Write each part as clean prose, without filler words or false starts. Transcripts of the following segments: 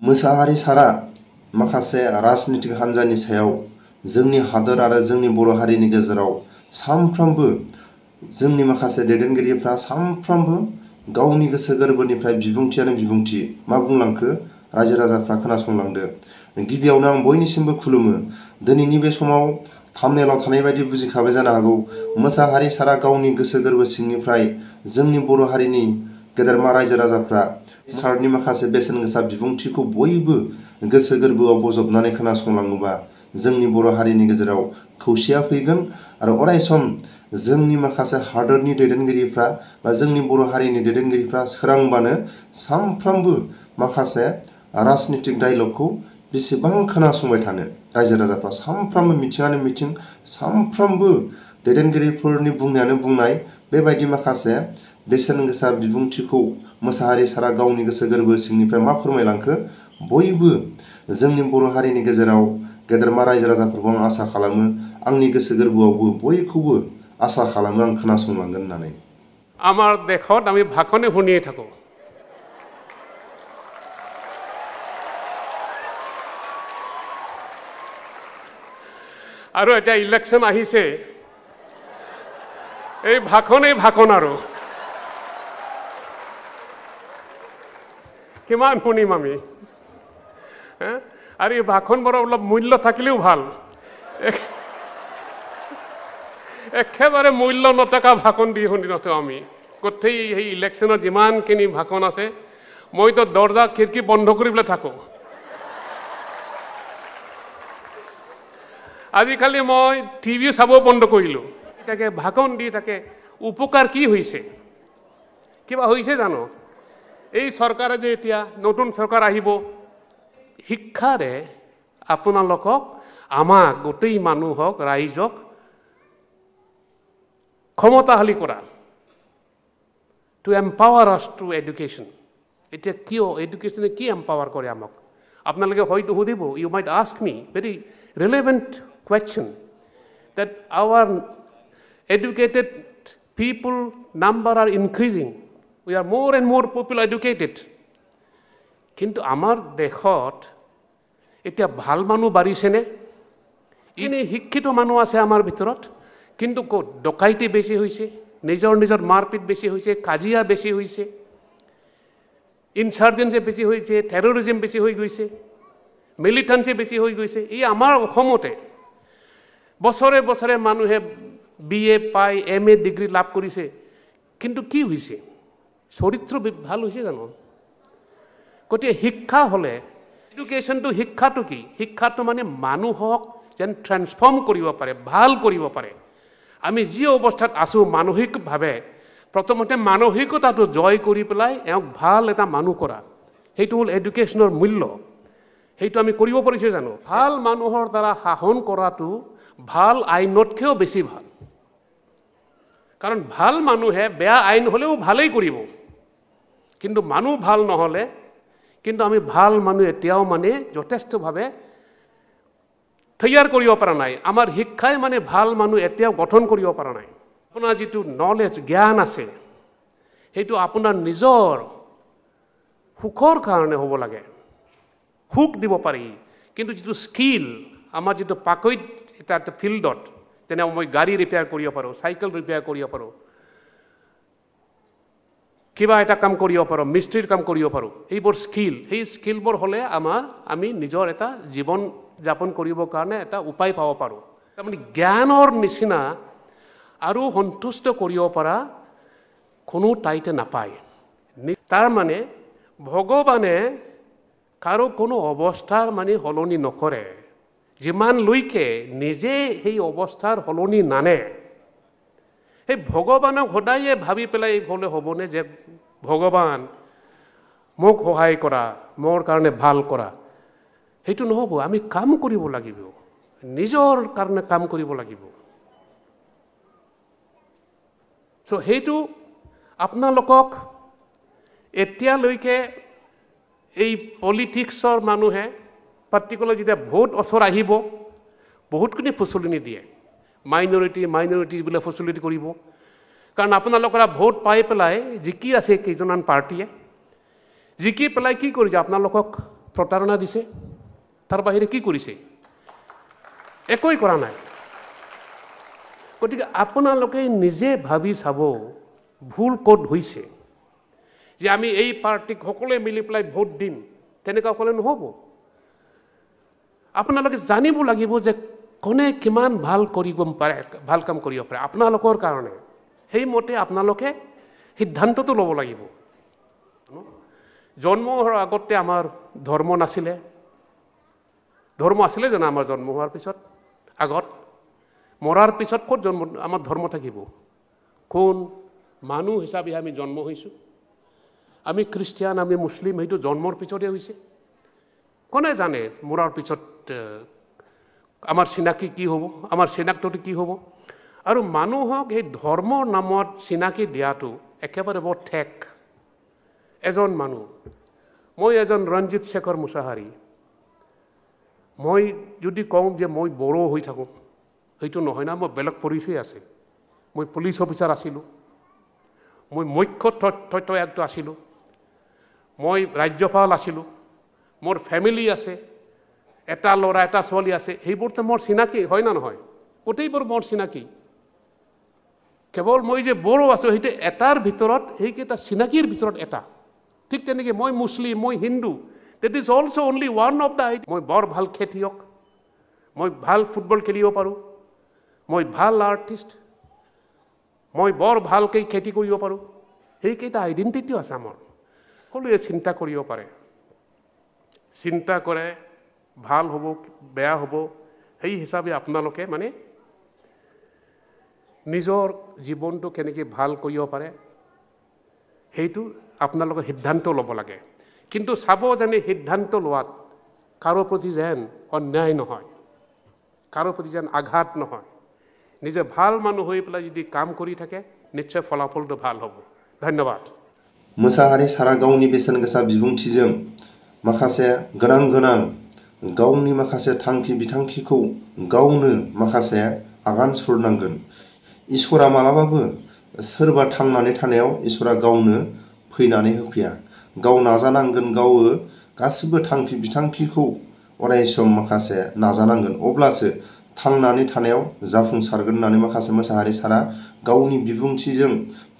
मोसाहारि सारा माखासे राजनीतिक हान्जानि सायाव जोंनि हादोर आरो जोंनि बर' हारिनि गेजेराव सानफ्रोमबो जोंनि माखासे दैदेनगिरिफ्रा सानफ्रोमबो गावनि गोसो गोरबोनिफ्राय बिबुंथियानो बिबुंथि मा बुंलांखो रायजो राजाफ्रा खोनासंलांदो। गिबियावनो आं बयनिसिमबो खुलुमो। दिनैनि बे समाव थाम्बनेलाव थानाय बायदि बुजिखाबाय जानो हागौ। मोसाहारि सारा गावनि गोसो गोरबो सिंनिफ्राय जोंनि बर' हारिनि गेदेरमा रायजो राजाफ्रा भारतनि माखासे बेसेन गोसा बिबुंथिखौ बयबो गोसो गोरबोआव बजबनानै खोनासंलाङोबा जोंनि बर' हारिनि गेजेराव खौसेया फैगोन आरो अरायसम जोंनि माखासे हादोरनि दैदेनगिरिफ्रा बा जोंनि बर' हारिनि दैदेनगिरिफ्रा सोरांबानो सानफ्रोमबो माखासे राजनीतिक डायलगखौ बेसेबां खोनासंबाय थानो रायजो राजाफ्रा सानफ्रोमबो मिथिङानो मिथिं सानफ्रोमबो दैदेनगिरिफोरनि बुंनायानो बुंनाय बेबायदि माखासे बेसेन गोसा बिबुंथिखौ मोसाहारि सारा गावनि गोसो गोरबो सिंनिफ्राय मा फोरमायलांखो बयबो जोंनि बर' हारिनि गेजेराव गेदेरमा रायजो राजाफोरखौ आं आसा खालामो आंनि गोसो गोरबोआवबो बयखौबो आसा खालामो आं खोनासंलांगोन होननानै। আমাৰ দেশত আমি ভাষণে শুনিয়ে থাকোঁ। আৰু এতিয়া ইলেকশ্যন আহিছে, এই ভাষণেই ভাষণ আৰু কিমান শুনিম আমি। আৰু এই ভাষণবোৰৰ অলপ মূল্য থাকিলেও ভাল। একেবাৰে মূল্য নথকা ভাষণ দি শুনি নথওঁ আমি। গোটেই সেই ইলেকশ্যনৰ যিমানখিনি ভাষণ আছে মইতো দৰ্জা খিৰিকী বন্ধ কৰি পেলাই থাকোঁ। আজিকালি মই টিভি চাব বন্ধ কৰিলোঁ। তাকে ভাষণ দি থাকে উপকাৰ কি হৈছে, কিবা হৈছে জানো? এই চৰকাৰে যে এতিয়া নতুন চৰকাৰ আহিব, শিক্ষাৰে আপোনালোকক আমাক গোটেই মানুহক ৰাইজক ক্ষমতাশালী কৰা, টু এম্পাৱাৰ আছ টু এডুকেশ্যন। এতিয়া কিয় এডুকেশ্যনে কি এম্পাৱাৰ কৰে আমাক? আপোনালোকে হয়তো সুধিব, you might ask me very relevant question that our educated people number are increasing. We are more and more people educated. কিন্তু আমাৰ দেশত এতিয়া ভাল মানুহ বাঢ়িছেনে? এনেই শিক্ষিত মানুহ আছে আমাৰ ভিতৰত, কিন্তু ক'ত ডকাইতি বেছি হৈছে, নিজৰ নিজৰ মাৰপিট বেছি হৈছে, কাজিয়া বেছি হৈছে, ইনচাৰ্জেঞ্চি বেছি হৈছে, টেৰৰিজিম বেছি হৈ গৈছে, মিলিটেঞ্চি বেছি হৈ গৈছে। এই আমাৰ অসমতে বছৰে বছৰে মানুহে BA পাই MA ডিগ্ৰী লাভ কৰিছে, কিন্তু কি হৈছে? চৰিত্ৰ ভাল হৈছে জানো? গতিকে শিক্ষা হ'লে এডুকেশ্যনটো শিক্ষাটো কি? শিক্ষাটো মানে মানুহক যেন ট্ৰেন্সফৰ্ম কৰিব পাৰে, ভাল কৰিব পাৰে। আমি যি অৱস্থাত আছোঁ মানসিকভাৱে প্ৰথমতে মানসিকতাটো জয় কৰি পেলাই এওঁক ভাল এটা মানুহ কৰা, সেইটো হ'ল এডুকেশ্যনৰ মূল্য। সেইটো আমি কৰিব পাৰিছোঁ জানো? ভাল মানুহৰ দ্বাৰা শাসন কৰাটো ভাল আইনতকৈও বেছি ভাল। কাৰণ ভাল মানুহে বেয়া আইন হ'লেও ভালেই কৰিব, কিন্তু মানুহ ভাল নহ'লে, কিন্তু আমি ভাল মানুহ এতিয়াও মানে যথেষ্টভাৱে তৈয়াৰ কৰিব পৰা নাই। আমাৰ শিক্ষাই মানে ভাল মানুহ এতিয়াও গঠন কৰিব পৰা নাই। আপোনাৰ যিটো নলেজ জ্ঞান আছে সেইটো আপোনাৰ নিজৰ সুখৰ কাৰণে হ'ব লাগে, সুখ দিব পাৰি। কিন্তু যিটো স্কিল, আমাৰ যিটো পাকৈত এটা ফিল্ডত, তেনে মই গাড়ী ৰিপেয়াৰ কৰিব পাৰোঁ, চাইকেল ৰিপেয়াৰ কৰিব পাৰোঁ, কিবা এটা কাম কৰিব পাৰোঁ, মিস্ত্ৰীৰ কাম কৰিব পাৰোঁ, এইবোৰ স্কিল। সেই স্কিলবোৰ হ'লে আমি নিজৰ এটা জীৱন যাপন কৰিবৰ কাৰণে এটা উপায় পাব পাৰোঁ। তাৰমানে জ্ঞানৰ নিচিনা আৰু সন্তুষ্ট কৰিব পৰা কোনো ঠাইতে নাপায়। তাৰমানে ভগৱানে কাৰো কোনো অৱস্থাৰ মানে সলনি নকৰে, যিমানলৈকে নিজে সেই অৱস্থাৰ সলনি নানে। সেই ভগৱানক সদায়ে ভাবি পেলাই হ'লে হ'বনে যে ভগৱান মোক সহায় কৰা, মোৰ কাৰণে ভাল কৰা? সেইটো নহ'ব। আমি কাম কৰিব লাগিব, নিজৰ কাৰণে কাম কৰিব লাগিব। চ' সেইটো আপোনালোকক এতিয়ালৈকে এই পলিটিক্সৰ মানুহে পাৰ্টিকুলাৰ যেতিয়া ভোট ওচৰ আহিব বহুতখিনি ফচলনি দিয়ে, মাইনৰিটি বোলে ফচলিটি কৰিব। কাৰণ আপোনালোকৰ ভোট পাই পেলাই জিকি আছে কেইজনমান পাৰ্টিয়ে, জিকি পেলাই কি কৰিছে? আপোনালোকক প্ৰতাৰণা দিছে, তাৰ বাহিৰে কি কৰিছে? একোৱেই কৰা নাই। গতিকে আপোনালোকে নিজে ভাবি চাব ভুল ক'ত হৈছে। যে আমি এই পাৰ্টিক সকলোৱে মিলি পেলাই ভোট দিম, তেনেকুৱা ক'লে নহ'ব। আপোনালোকে জানিব লাগিব যে কোনে কিমান ভাল কৰিব পাৰে, ভাল কাম কৰিব পাৰে আপোনালোকৰ কাৰণে। সেইমতে আপোনালোকে সিদ্ধান্তটো ল'ব লাগিব। জন্ম হোৱাৰ আগতে আমাৰ ধৰ্ম নাছিলে। ধৰ্ম আছিলে জানো আমাৰ জন্ম হোৱাৰ পিছত? আগত মৰাৰ পিছত ক'ত জন্ম আমাৰ ধৰ্ম থাকিব? কোন মানুহ হিচাপে আমি জন্ম হৈছোঁ? আমি খ্ৰীষ্টিয়ান, আমি মুছলিম, সেইটো জন্মৰ পিছতে হৈছে। কোনে জানে মৰাৰ পিছত আমাৰ চিনাকি কি হ'ব, আমাৰ চিনাক্তটো কি হ'ব? আৰু মানুহক এই ধৰ্মৰ নামত চিনাকি দিয়াটো একেবাৰে বৰ ঠেক। এজন মানুহ, মই এজন ৰঞ্জিত শেখৰ মুছাহাৰী, মই যদি কওঁ যে মই বড়ো হৈ থাকোঁ, সেইটো নহয় না। মই বেলেগ পৰিচয় আছে। মই পুলিচ অফিচাৰ আছিলোঁ, মই মুখ্য তথ্য আয়ুক্ত আছিলোঁ, মই ৰাজ্যপাল আছিলোঁ, মোৰ ফেমিলি আছে, এটা ল'ৰা এটা ছোৱালী আছে। সেইবোৰতো মোৰ চিনাকি হয় না নহয়? গোটেইবোৰ মোৰ চিনাকি। কেৱল মই যে বড়ো আছোঁ সেইটো এটাৰ ভিতৰত, সেইকেইটা চিনাকিৰ ভিতৰত এটা। ঠিক তেনেকৈ মই মুছলিম, মই Hindu, that is also' only one of the ID. মই বৰ ভাল খেতিয়ক, মই ভাল ফুটবল খেলিব পাৰোঁ, মই ভাল আৰ্টিষ্ট, মই বৰ ভালকৈ খেতি কৰিব পাৰোঁ। সেইকেইটা আইডেণ্টিটিও আছে আমাৰ। সকলোৱে চিন্তা কৰিব পাৰে, চিন্তা কৰে ভাল হ'ব বেয়া হ'ব, সেই হিচাপে আপোনালোকে মানে নিজৰ জীৱনটো কেনেকৈ ভাল কৰিব পাৰে সেইটো আপোনালোকে সিদ্ধান্ত ল'ব লাগে। কিন্তু চাব যেনে সিদ্ধান্ত লোৱাত কাৰো প্ৰতি যেন অন্যায় নহয়, কাৰো প্ৰতি যেন আঘাত নহয়। নিজে ভাল মানুহ হৈ পেলাই যদি কাম কৰি থাকে নিশ্চয় ফলাফলটো ভাল হ'ব। ধন্যবাদ। मोसाहारि सारा गावनि बेसेन गोसा बिबुंथिजों माखासे गोनां गावनि माखासे थांखि बिथांखिखौ गावनो माखासे आगान सुरनांगोन। इसोरा मालाबाबो सोरबा थांनानै थानायाव इसोरा गावनो फैनानै होफैया। गाव नाजानांगोन, गाव गासिबो थांखि बिथांखिखौ अरायसम माखासे नाजानांगोन, अब्लासो थांनानै थानायाव जाफुंसारगोन होननानै माखासे मोसाहारि सारा गावनि बिबुंथिजों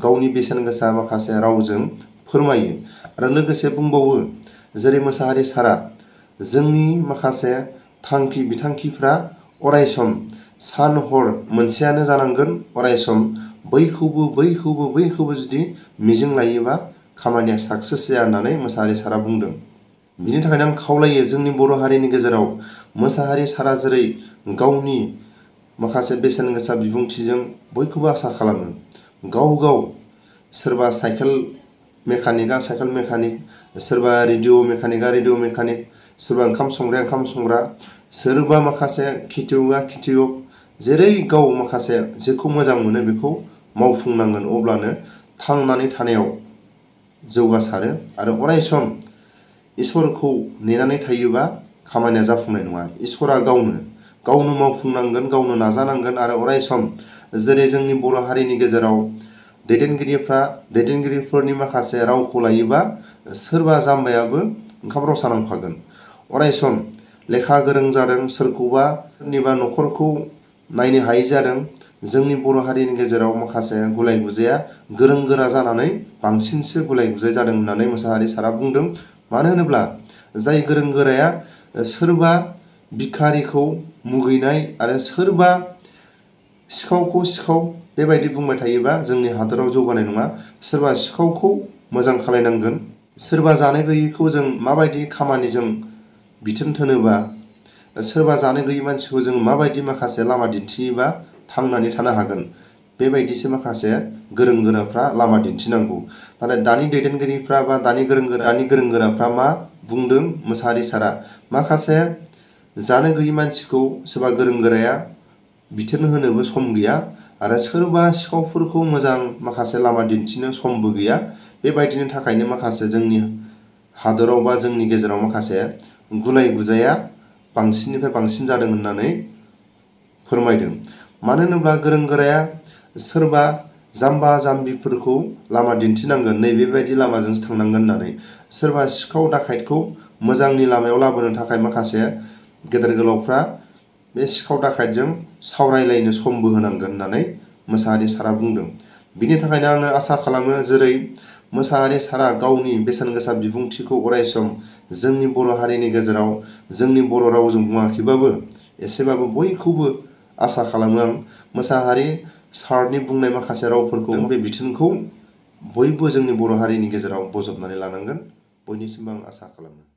गावनि बेसेन गोसा माखासे रावजों फोरमायो। आरो लोगोसे बुंबावो, जेरै मोसाहारि सारा जोंनि माखासे थांखि बिथांखिफ्रा अरायसम सान हर मोनसेयानो जानांगोन। अरायसम बैखौबो जुदि मिजिं लायोबा खामानिया साक्सेस जाया होननानै मोसाहारि सारा बुंदों। बिनि थाखायनो आं खावलायो जोंनि बर' हारिनि गेजेराव मोसाहारि सारा जेरै गावनि माखासे बेसेन गोसा बिबुंथिजों बयखौबो आसा खालामो, गाव सोरबा साइकेल मेकानिकआ साइकेल मेकानिक, सोरबा रेडिअ' मेकानिकआ रेडिअ' मेकानिक, सोरबा ओंखाम संग्राया ओंखाम संग्रा, सोरबा माखासे खेथियकआ खेथियक, जेरै गाव माखासे जेखौ मोजां मोनो बेखौ मावफुंनांगोन। अब्लानो थांनानै थानायाव जौगासारो। आरो अरायसम इसोरखौ नेनानै थायोबा खामानिया जाफुंनाय नङा। इसोरा गावनो मावफुंनांगोन, गावनो नाजानांगोन। आरो अरायसम जेरै जोंनि बर' हारिनि गेजेराव दैदेनगिरिफोरनि माखासे रावखौ लायोबा सोरबा जाम्बायाबो ओंखाम रसा नांफागोन। अरायसम लेखा गोरों जादों, सोरनिबा न'खरखौ नायनो हायि जादों। जोंनि बर' हारिनि गेजेराव माखासे गुलाय गुजाया गोरों गोरा जानानै बांसिनसो गुलाय गुजाय जादों होननानै मोसाहारि सारा बुंदों। मानो होनोब्ला जाय गोरों गोराया सोरबा भिखारिखौ मुगैनाय आरो सोरबा सिखावखौ सिखाव बेबायदि बुंबाय थायोबा जोंनि हादराव जौगानाय नङा। सोरबा सिखावखौ मोजां खालायनांगोन, सोरबा जानो गैयैखौ जों माबायदि खामानिजों बिथोन थोनोबा, सोरबा जानो गैयै मानसिखौ जों माबायदि माखासे लामा दिन्थियोबा थांनानै थानो हागोन, बेबायदिसो माखासे गोरों गोराफ्रा लामा दिन्थिनांगौ। नाथाय दानि दैदेनगिरिफ्रा बा दानि गोरों गोराफ्रा मा बुंदों मोसाहारि सारा, माखासे जानो गैयै मानसिखौ सोरबा गोरों गोराया बिथोन होनोबो सम गैया आरो सोरबा सिखावफोरखौ मोजां माखासे लामा दिन्थिनो समबो गैया। बेबायदिनि थाखायनो माखासे जोंनि हादराव बा जोंनि गेजेराव माखासे गुलाय गुजाया बांसिननिफ्राय बांसिन जादों होननानै फोरमायदों। मानो होनोब्ला गोरों गोराया सोरबा जाम्बा जाम्बिफोरखौ लामा दिन्थिनांगोन, नैबेबायदि लामाजोंसो थांनांगोन होननानै। सोरबा सिखाव दाखाइतखौ मोजांनि लामायाव लाबोनो थाखाय माखासे गेदेर गोलावफ्रा बे सिखाव दाखायतजों सावरायलायनो समबो होनांगोन होननानै मोसाहारि सारा बुंदों। बिनि थाखायनो आङो आसा खालामो जेरै मोसाहारि सारा गावनि बेसेन गोसा बिबुंथिखौ अरायसम जोंनि बर' हारिनि गेजेराव जोंनि बर' रावजों बुङाखैबाबो एसेबाबो बयखौबो आसा खालामो आं मोसाहारि सारनि बुंनाय माखासे रावफोरखौ बे बिथोनखौ बयबो जोंनि बर' हारिनि गेजेराव बजबनानै लानांगोन बयनिसिमबो आं आसा खालामो।